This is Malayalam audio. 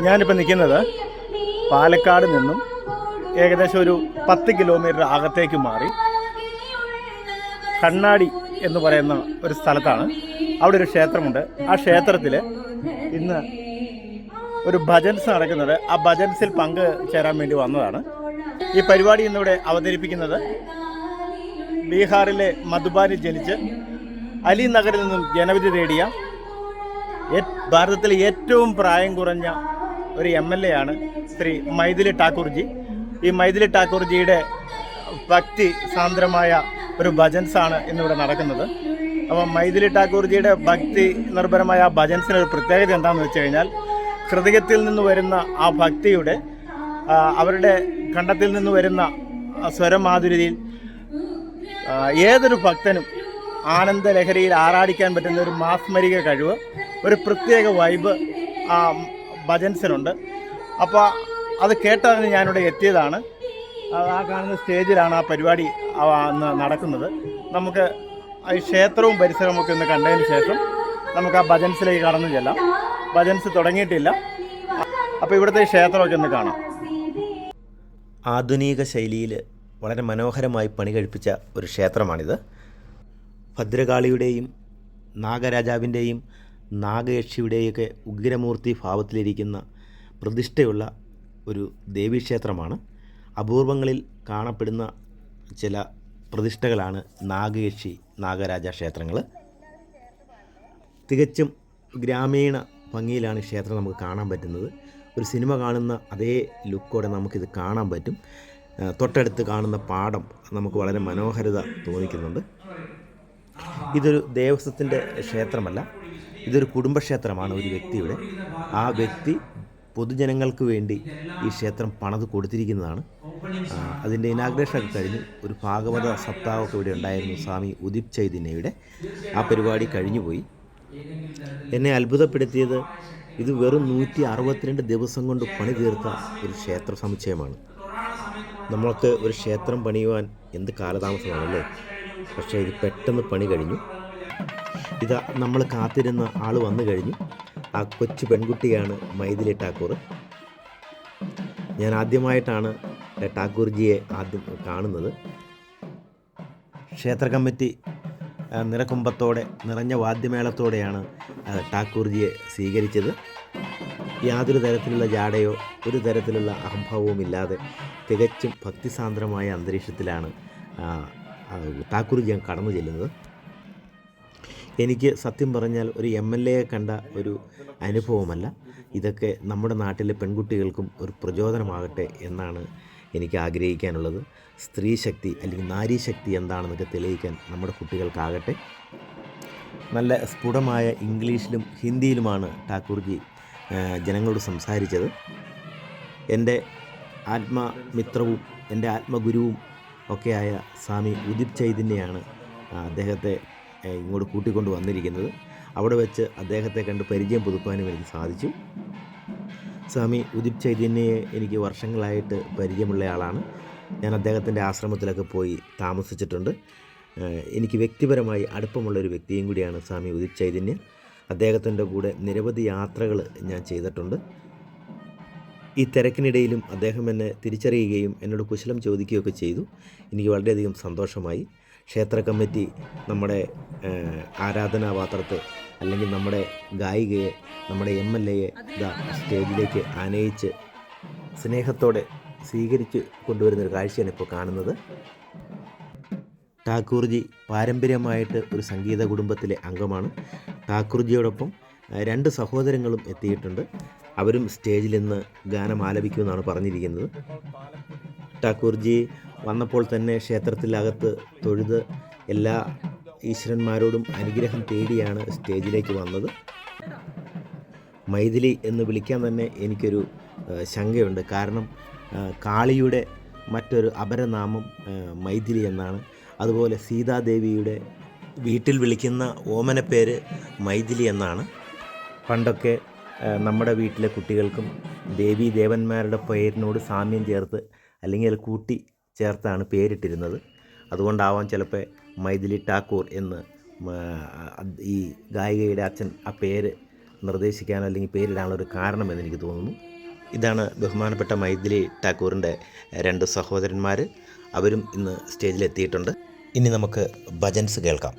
ഞാനിപ്പോൾ നിൽക്കുന്നത് പാലക്കാട് നിന്നും ഏകദേശം ഒരു 10 കിലോമീറ്റർ അകത്തേക്ക് മാറി കണ്ണാടി എന്ന് പറയുന്ന ഒരു സ്ഥലത്താണ്. അവിടെ ഒരു ക്ഷേത്രമുണ്ട്. ആ ക്ഷേത്രത്തിൽ ഇന്ന് ഒരു ഭജൻസ് നടക്കുന്നത്. ആ ഭജൻസിൽ പങ്കുചേരാൻ വേണ്ടി വന്നതാണ്. ഈ പരിപാടി ഇന്നിവിടെ അവതരിപ്പിക്കുന്നത് ബീഹാറിലെ മധുബാനിൽ ജനിച്ച് അലി നഗറിൽ നിന്നും ജനവിധി നേടിയ ഭാരതത്തിലെ ഏറ്റവും പ്രായം കുറഞ്ഞ ഒരു MLA ആണ് ശ്രീ മൈഥിലി ഠാക്കൂർജി. ഈ മൈഥിലി ഠാക്കൂർജിയുടെ ഭക്തി സാന്ദ്രമായ ഒരു ഭജൻസാണ് ഇന്നിവിടെ നടക്കുന്നത്. അപ്പം മൈഥിലി ഠാക്കൂർജിയുടെ ഭക്തി നിർഭരമായ ആ ഭജൻസിനൊരു പ്രത്യേകത എന്താണെന്ന് വെച്ച് കഴിഞ്ഞാൽ, ഹൃദയത്തിൽ നിന്ന് വരുന്ന ആ ഭക്തിയുടെ അവരുടെ കണ്ഠത്തിൽ നിന്ന് വരുന്ന സ്വരമാധുരിയിൽ ഏതൊരു ഭക്തനും ആനന്ദലഹരിയിൽ ആറാടിക്കാൻ പറ്റുന്ന ഒരു മാസ്മരിക കഴിവ്, ഒരു പ്രത്യേക വൈബ് ആ ഭജൻസിനുണ്ട്. അപ്പോൾ അത് കേട്ടതിന് ഞാനിവിടെ എത്തിയതാണ്. ആ കാണുന്ന സ്റ്റേജിലാണ് ആ പരിപാടി അന്ന് നടക്കുന്നത്. നമുക്ക് ഈ ക്ഷേത്രവും പരിസരവും ഒക്കെ ഒന്ന് കണ്ടതിന് ശേഷം നമുക്ക് ആ ഭജൻസിലേക്ക് കടന്നു ചെല്ലാം. ഭജൻസ് തുടങ്ങിയിട്ടില്ല. അപ്പോൾ ഇവിടുത്തെ ക്ഷേത്രമൊക്കെ ഒന്ന് കാണാം. ആധുനിക ശൈലിയിൽ വളരെ മനോഹരമായി പണി കഴിപ്പിച്ച ഒരു ക്ഷേത്രമാണിത്. ഭദ്രകാളിയുടെയും നാഗരാജാവിൻ്റെയും നാഗയക്ഷിയുടെയൊക്കെ ഉഗ്രമൂർത്തി ഭാവത്തിലിരിക്കുന്ന പ്രതിഷ്ഠയുള്ള ഒരു ദേവീക്ഷേത്രമാണ്. അപൂർവങ്ങളിൽ കാണപ്പെടുന്ന ചില പ്രതിഷ്ഠകളാണ് നാഗയക്ഷി നാഗരാജ ക്ഷേത്രങ്ങൾ. തികച്ചും ഗ്രാമീണ ഭംഗിയിലാണ് ഈ ക്ഷേത്രം നമുക്ക് കാണാൻ പറ്റുന്നത്. ഒരു സിനിമ കാണുന്ന അതേ ലുക്കോടെ നമുക്കിത് കാണാൻ പറ്റും. തൊട്ടടുത്ത് കാണുന്ന പാടം നമുക്ക് വളരെ മനോഹരത തോന്നിക്കുന്നുണ്ട്. ഇതൊരു ദേവസ്വത്തിൻ്റെ ക്ഷേത്രമല്ല, ഇതൊരു കുടുംബക്ഷേത്രമാണ് ഒരു വ്യക്തിയുടെ. ആ വ്യക്തി പൊതുജനങ്ങൾക്ക് വേണ്ടി ഈ ക്ഷേത്രം പണിത് കൊടുത്തിരിക്കുന്നതാണ്. അതിൻ്റെ ഇനാഗ്രേഷനൊക്കെ കഴിഞ്ഞു. ഒരു ഭാഗവത സപ്താഹമൊക്കെ ഇവിടെ ഉണ്ടായിരുന്നു, സ്വാമി ഉദിത് ചൈതന്യയുടെ. ആ പരിപാടി കഴിഞ്ഞുപോയി. എന്നെ അത്ഭുതപ്പെടുത്തിയത് ഇത് വെറും 162 ദിവസം കൊണ്ട് പണി തീർത്ത ഒരു ക്ഷേത്ര സമുച്ചയമാണ്. നമ്മൾക്ക് ഒരു ക്ഷേത്രം പണിയുവാൻ എന്ത് കാലതാമസമാണല്ലേ, പക്ഷേ ഇത് പെട്ടെന്ന് പണി കഴിഞ്ഞു. ഇതാ നമ്മൾ കാത്തിരുന്ന ആൾ വന്നു കഴിഞ്ഞു. ആ കൊച്ചു പെൺകുട്ടിയാണ് മൈഥിലി ഠാക്കൂർ. ഞാൻ ആദ്യമായിട്ടാണ് ഠാക്കൂർജിയെ ആദ്യം കാണുന്നത്. ക്ഷേത്ര കമ്മിറ്റി നിറകുംഭത്തോടെ നിറഞ്ഞ വാദ്യമേളത്തോടെയാണ് ഠാക്കൂർജിയെ സ്വീകരിച്ചത്. യാതൊരു തരത്തിലുള്ള ജാടയോ ഒരു തരത്തിലുള്ള അഹംഭാവവും ഇല്ലാതെ തികച്ചും ഭക്തിസാന്ദ്രമായ അന്തരീക്ഷത്തിലാണ് ഠാക്കൂർജി കടന്നു ചെല്ലുന്നത്. എനിക്ക് സത്യം പറഞ്ഞാൽ ഒരു MLA കണ്ട ഒരു അനുഭവമല്ല. ഇതൊക്കെ നമ്മുടെ നാട്ടിലെ പെൺകുട്ടികൾക്കും ഒരു പ്രചോദനമാകട്ടെ എന്നാണ് എനിക്ക് ആഗ്രഹിക്കാനുള്ളത്. സ്ത്രീ ശക്തി അല്ലെങ്കിൽ നാരീശക്തി എന്താണെന്നൊക്കെ തെളിയിക്കാൻ നമ്മുടെ കുട്ടികൾക്കാകട്ടെ. നല്ല സ്ഫുടമായ ഇംഗ്ലീഷിലും ഹിന്ദിയിലുമാണ് ഠാക്കൂർജി ജനങ്ങളോട് സംസാരിച്ചത്. എൻ്റെ ആത്മമിത്രവും എൻ്റെ ആത്മഗുരുവും ഒക്കെയായ സ്വാമി ഉദിത് ചൈതന്യയാണ് അദ്ദേഹത്തെ ഇങ്ങോട്ട് കൂട്ടിക്കൊണ്ട് വന്നിരിക്കുന്നത്. അവിടെ വെച്ച് അദ്ദേഹത്തെ കണ്ട് പരിചയം പുതുക്കാനും എനിക്ക് സാധിച്ചു. സ്വാമി ഉദിത് ചൈതന്യയെ എനിക്ക് വർഷങ്ങളായിട്ട് പരിചയമുള്ള ആളാണ്. ഞാൻ അദ്ദേഹത്തിൻ്റെ ആശ്രമത്തിലൊക്കെ പോയി താമസിച്ചിട്ടുണ്ട്. എനിക്ക് വ്യക്തിപരമായി അടുപ്പമുള്ളൊരു വ്യക്തിയും കൂടിയാണ് സ്വാമി ഉദിത് ചൈതന്യ. അദ്ദേഹത്തിൻ്റെ കൂടെ നിരവധി യാത്രകൾ ഞാൻ ചെയ്തിട്ടുണ്ട്. ഈ തിരക്കിനിടയിലും അദ്ദേഹം എന്നെ തിരിച്ചറിയുകയും എന്നോട് കുശലം ചോദിക്കുകയൊക്കെ ചെയ്തു. എനിക്ക് വളരെയധികം സന്തോഷമായി. ക്ഷേത്ര കമ്മിറ്റി നമ്മുടെ ആരാധനാപാത്രത്തെ അല്ലെങ്കിൽ നമ്മുടെ ഗായികയെ, നമ്മുടെ MLAയെ സ്റ്റേജിലേക്ക് ആനയിച്ച് സ്നേഹത്തോടെ സ്വീകരിച്ച് കൊണ്ടുവരുന്നൊരു കാഴ്ചയാണ് ഇപ്പോൾ കാണുന്നത്. ഠാക്കൂർജി പാരമ്പര്യമായിട്ട് ഒരു സംഗീത കുടുംബത്തിലെ അംഗമാണ്. ഠാക്കൂർജിയോടൊപ്പം 2 സഹോദരങ്ങളും എത്തിയിട്ടുണ്ട്. അവരും സ്റ്റേജിൽ നിന്ന് ഗാനം ആലപിക്കുമെന്നാണ് പറഞ്ഞിരിക്കുന്നത്. ഠാക്കൂർജി വന്നപ്പോൾ തന്നെ ക്ഷേത്രത്തിലകത്ത് തൊഴുത് എല്ലാ ഈശ്വരന്മാരോടും അനുഗ്രഹം തേടിയാണ് സ്റ്റേജിലേക്ക് വന്നത്. മൈഥിലി എന്ന് വിളിക്കാൻ തന്നെ എനിക്കൊരു ശങ്കയുണ്ട്. കാരണം കാളിയുടെ മറ്റൊരു അപരനാമം മൈഥിലി എന്നാണ്. അതുപോലെ സീതാദേവിയുടെ വീട്ടിൽ വിളിക്കുന്ന ഓമനപ്പേര് മൈഥിലി എന്നാണ്. പണ്ടൊക്കെ നമ്മുടെ വീട്ടിലെ കുട്ടികൾക്കും ദേവീ ദേവന്മാരുടെ പേരിനോട് സാമ്യം ചേർത്ത് അല്ലെങ്കിൽ അത് കൂട്ടി ചേർത്താണ് പേരിട്ടിരുന്നത്. അതുകൊണ്ടാവാം ചിലപ്പോൾ മൈഥിലി ഠാക്കൂർ എന്ന് ഈ ഗായികയുടെ അച്ഛൻ ആ പേര് നിർദ്ദേശിക്കാനോ അല്ലെങ്കിൽ പേരിടാനുള്ള ഒരു കാരണമെന്ന് എനിക്ക് തോന്നുന്നു. ഇതാണ് ബഹുമാനപ്പെട്ട മൈഥിലി ടാക്കൂറിൻ്റെ 2 സഹോദരന്മാർ. അവരും ഇന്ന് സ്റ്റേജിലെത്തിയിട്ടുണ്ട്. ഇനി നമുക്ക് ഭജൻസ് കേൾക്കാം.